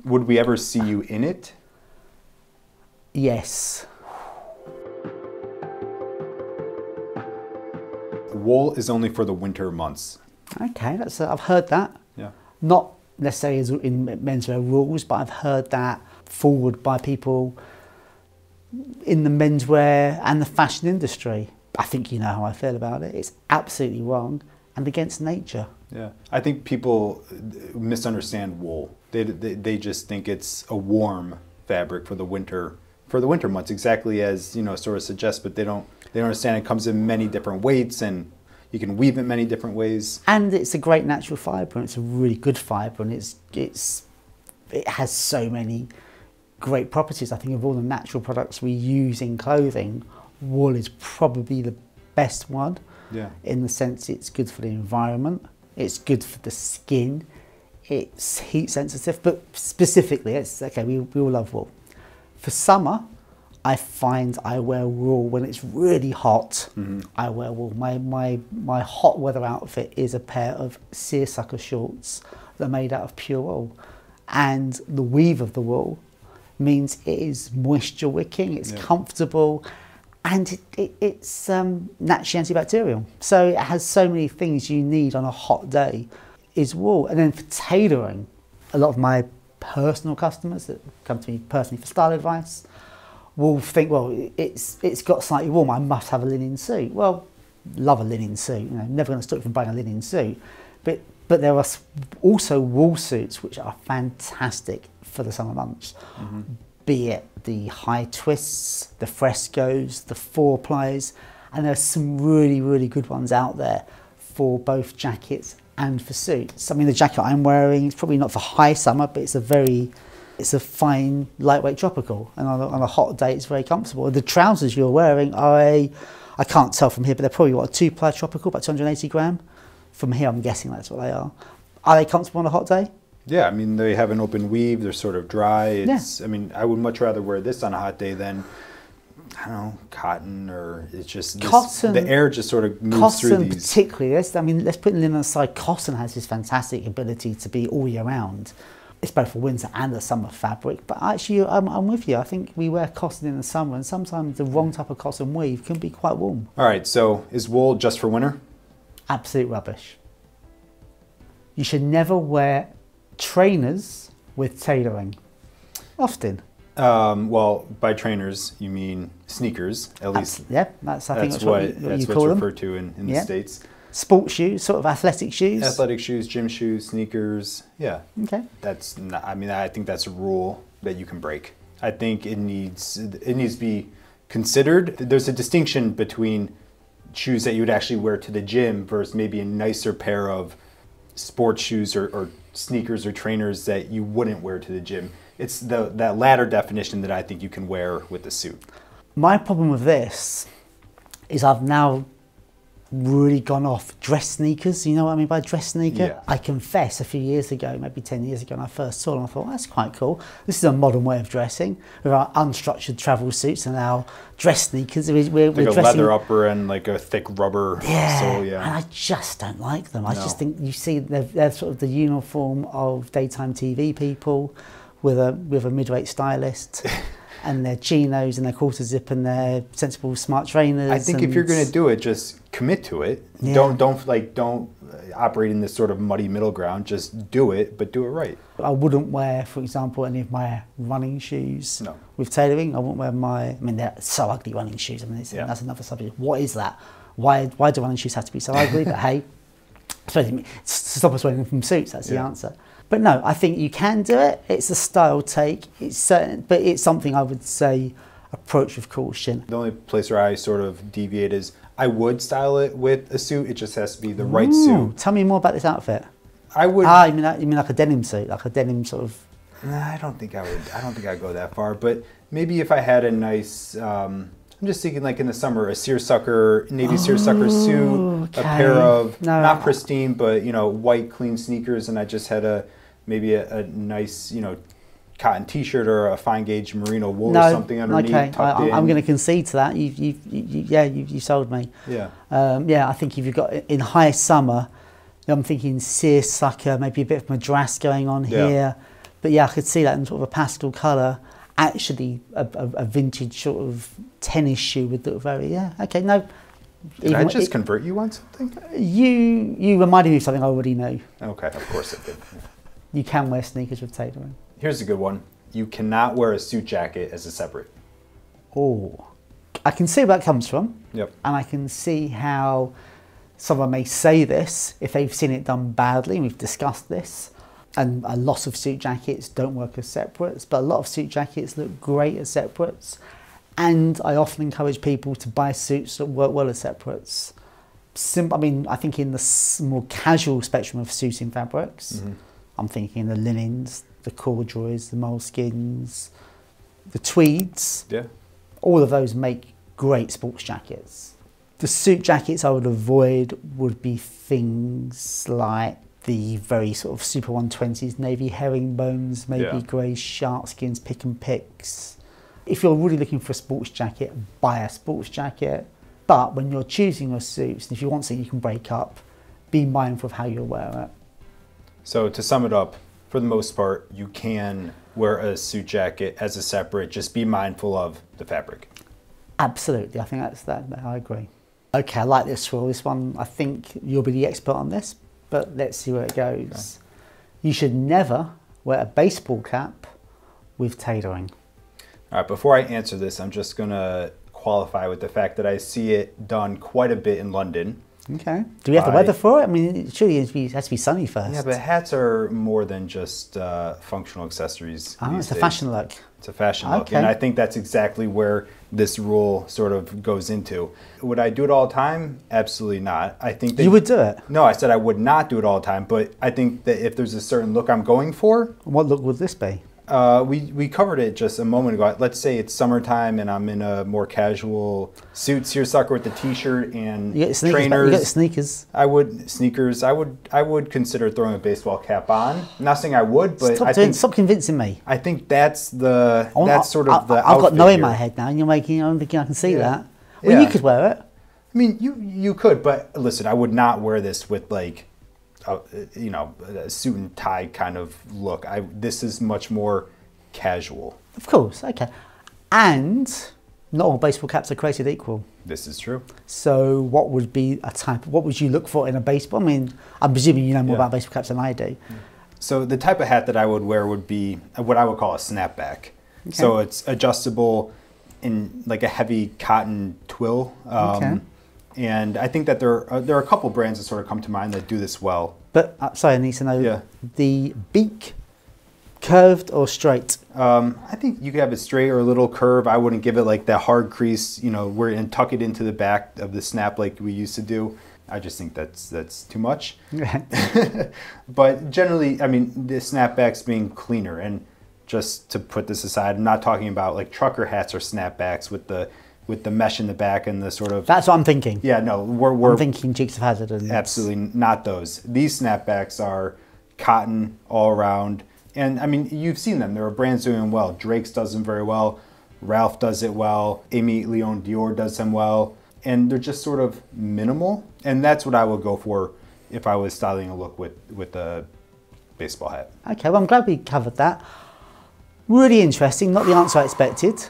Would we ever see you in it? Yes. Wool is only for the winter months. Okay, that's I've heard that. Yeah. Not necessarily as in menswear rules, but I've heard that forward by people in the menswear and the fashion industry. I think you know how I feel about it. It's absolutely wrong and against nature. Yeah, I think people misunderstand wool. They just think it's a warm fabric for the winter months, exactly as, you know, sort of suggests, but they don't understand it comes in many different weights and you can weave it many different ways. And it's a great natural fibre, and it's a really good fibre, and it has so many great properties. I think of all the natural products we use in clothing, wool is probably the best one. Yeah. In the sense it's good for the environment, it's good for the skin, it's heat sensitive, but specifically, it's okay, we all love wool. For summer, I find I wear wool when it's really hot. Mm-hmm. I wear wool. My hot weather outfit is a pair of seersucker shorts that are made out of pure wool. And the weave of the wool means it is moisture wicking, it's comfortable, and it's naturally antibacterial. So it has so many things you need on a hot day is wool. And then for tailoring, a lot of my personal customers that come to me personally for style advice will think, well, it's got slightly warm, I must have a linen suit. Well, love a linen suit, you know, never going to stop you from buying a linen suit. But there are also wool suits which are fantastic for the summer months. Mm-hmm. Be it the high twists, the frescoes, the 4-plies, and there's some really, really good ones out there for both jackets and for suits. I mean, the jacket I'm wearing is probably not for high summer, but it's a fine, lightweight tropical, and on a hot day it's very comfortable. The trousers you're wearing are I can't tell from here, but they're probably what, a 2-ply tropical, about 280 gram. From here, I'm guessing that's what they are. Are they comfortable on a hot day? Yeah, I mean, they have an open weave, they're sort of dry. I mean, I would much rather wear this on a hot day than, I don't know, cotton, or it's just cotton. The air just sort of moves through these. Cotton particularly, I mean, let's put linen aside. Cotton has this fantastic ability to be all year round. It's both a winter and a summer fabric, but actually I'm with you. I think we wear cotton in the summer, and sometimes the wrong type of cotton weave can be quite warm. All right, so is wool just for winter? Absolute rubbish. You should never wear trainers with tailoring. Often. Well, by trainers you mean sneakers, at least. Yeah, I think that's what you call them. Referred to in the States. Sports shoes, sort of athletic shoes. Athletic shoes, gym shoes, sneakers. Yeah. Okay. That's not, I mean, I think that's a rule that you can break. I think it needs to be considered. There's a distinction between shoes that you would actually wear to the gym versus maybe a nicer pair of sports shoes or sneakers or trainers that you wouldn't wear to the gym. It's that latter definition that I think you can wear with a suit. My problem with this is I've now really gone off dress sneakers. You know what I mean by dress sneaker? Yeah. I confess a few years ago, maybe 10 years ago, when I first saw them, I thought, well, that's quite cool. This is a modern way of dressing with our unstructured travel suits and our dress sneakers. We're like a dressing, leather upper and like a thick rubber sole, and I just don't like them. I just think you see they're sort of the uniform of daytime TV people with a mid-weight stylist. And their chinos and their quarter zip and their sensible smart trainers. I think if you're going to do it, just commit to it. Yeah. Don't operate in this sort of muddy middle ground. Just do it, but do it right. I wouldn't wear, for example, any of my running shoes with tailoring. I wouldn't wear I mean, they're so ugly, running shoes. I mean, that's another subject. What is that? Why do running shoes have to be so ugly? But hey, to stop us wearing them from suits, that's the answer. But no, I think you can do it. It's a style take. It's certain, but it's something I would say approach with caution. The only place where I sort of deviate is I would style it with a suit. It just has to be the right suit. Tell me more about this outfit. I would. You mean like a denim suit, like a denim sort of. Nah, I don't think I would. I don't think I'd go that far. But maybe if I had a nice. I'm just thinking like in the summer, a seersucker, navy seersucker suit, a pair of not pristine, but white clean sneakers, and I just had maybe a nice cotton T-shirt or a fine gauge merino wool or something underneath. Okay, I'm going to concede to that. You sold me. Yeah. I think if you've got in high summer, I'm thinking seersucker, maybe a bit of madras going on here. But yeah, I could see that in sort of a pastel colour. Actually, a vintage sort of tennis shoe would look very, yeah, okay, no. Did I just convert you on something? You reminded me of something I already know. Okay, of course it did. You can wear sneakers with tailoring. Here's a good one. You cannot wear a suit jacket as a separate. Oh, I can see where that comes from. Yep. And I can see how someone may say this if they've seen it done badly. We've discussed this. And a lot of suit jackets don't work as separates, but a lot of suit jackets look great as separates. And I often encourage people to buy suits that work well as separates. I mean, I think in the more casual spectrum of suiting fabrics, I'm thinking the linens, the corduroys, the moleskins, the tweeds. Yeah. All of those make great sports jackets. The suit jackets I would avoid would be things like the very sort of super 120s, navy herringbones, maybe grey shark skins, pick and picks. If you're really looking for a sports jacket, buy a sports jacket. But when you're choosing your suits, if you want something you can break up, be mindful of how you'll wear it. So to sum it up, for the most part, you can wear a suit jacket as a separate, just be mindful of the fabric. Absolutely, I think I agree. Okay, I like this rule. This one, I think you'll be the expert on this, but let's see where it goes. Okay. You should never wear a baseball cap with tailoring. All right, before I answer this, I'm just gonna qualify with the fact that I see it done quite a bit in London. Okay. Do we have the weather for it? I mean, surely it has to be sunny first. Yeah, but hats are more than just functional accessories. Oh, it's a fashion look. It's a fashion look, and I think that's exactly where this rule sort of goes into. Would I do it all the time? Absolutely not. I think that you would do it. No, I said I would not do it all the time, but I think that if there's a certain look I'm going for. What look would this be? We covered it just a moment ago. Let's say it's summertime and I'm in a more casual suit seersucker with the t-shirt and trainers. You got sneakers. I would consider throwing a baseball cap on. I'm not saying I would, but stop convincing me. I think that's sort of the. I've got no in my head now, and you're making. I'm thinking I can see that. Well, you could wear it. I mean, you could, but listen, I would not wear this with like. A suit and tie kind of look. This is much more casual. Of course, okay. And not all baseball caps are created equal. This is true. So what would be what would you look for in a baseball? I mean, I'm presuming you know more about baseball caps than I do. So the type of hat that I would wear would be what I would call a snapback. Okay. So it's adjustable in like a heavy cotton twill. Okay. And I think that there are a couple brands that sort of come to mind that do this well. But, sorry, I need to know, the beak, curved or straight? I think you could have it straight or a little curve. I wouldn't give it like that hard crease, and tuck it into the back of the snap like we used to do. I just think that's too much. But generally, I mean, the snapbacks being cleaner. And just to put this aside, I'm not talking about like trucker hats or snapbacks with the mesh in the back and the sort of... That's what I'm thinking. Yeah, no, I'm thinking Dukes of Hazzard. Absolutely not those. These snapbacks are cotton all around. And I mean, you've seen them. There are brands doing them well. Drake's does them very well. Ralph does it well. Amy Leon Dior does them well. And they're just sort of minimal. And that's what I would go for if I was styling a look with a baseball hat. Okay, well, I'm glad we covered that. Really interesting. Not the answer I expected.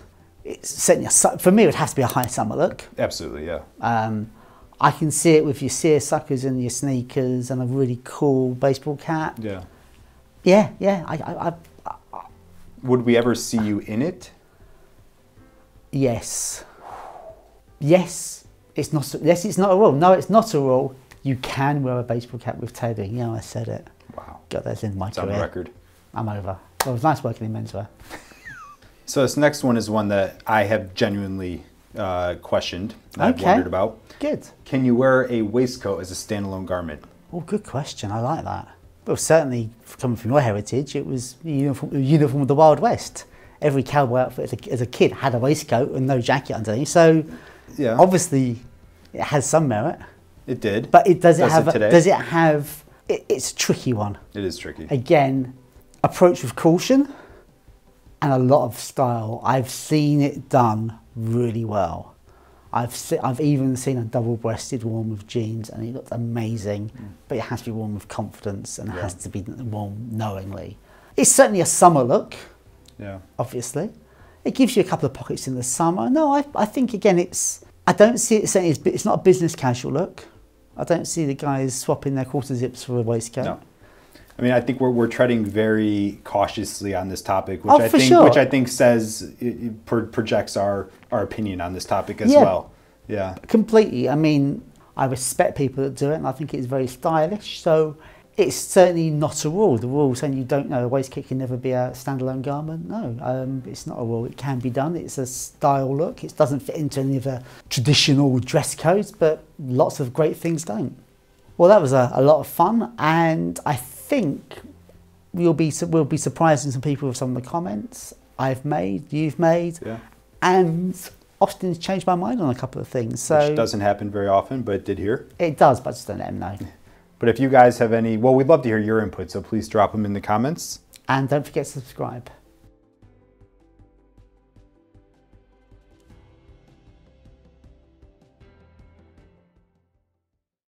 For me, it would have to be a high summer look. Absolutely, yeah. I can see it with your seersuckers and your sneakers and a really cool baseball cap. Yeah. Yeah. Would we ever see you in it? Yes. Yes. It's not. Yes, it's not a rule. No, it's not a rule. You can wear a baseball cap with tailoring. Yeah, I said it. Wow. Got that in my career. It's on record. I'm over. Well, it was nice working in menswear. So this next one is one that I have genuinely questioned, I've wondered about. Good. Can you wear a waistcoat as a standalone garment? Oh, good question. I like that. Well, certainly, coming from your heritage, it was the uniform of the Wild West. Every cowboy outfit as a kid had a waistcoat and no jacket underneath. So, obviously, it has some merit. It did. But does it have? It's a tricky one. It is tricky. Again, approach with caution. And a lot of style. I've seen it done really well. I've even seen a double-breasted worn with jeans, and it looks amazing. But it has to be worn with confidence, and it has to be worn knowingly. It's certainly a summer look, Yeah. obviously. It gives you a couple of pockets in the summer. No, I think, again, I don't see it certainly it's not a business casual look. I don't see the guys swapping their quarter zips for a waistcoat. No. I mean, I think we're treading very cautiously on this topic, which Sure. I think says projects our opinion on this topic as well. Yeah. Completely. I mean, I respect people that do it, and I think it's very stylish. So it's certainly not a rule. The rule saying you don't know a waistcoat can never be a standalone garment. No, it's not a rule. It can be done. It's a style look. It doesn't fit into any of the traditional dress codes, but lots of great things don't. Well, that was a lot of fun, and I think we'll be surprising some people with some of the comments I've made, you've made, and Austin's changed my mind on a couple of things. So which doesn't happen very often, but it did here. It does, but I just don't let him know. But if you guys have any, well, we'd love to hear your input, so please drop them in the comments. And don't forget to subscribe.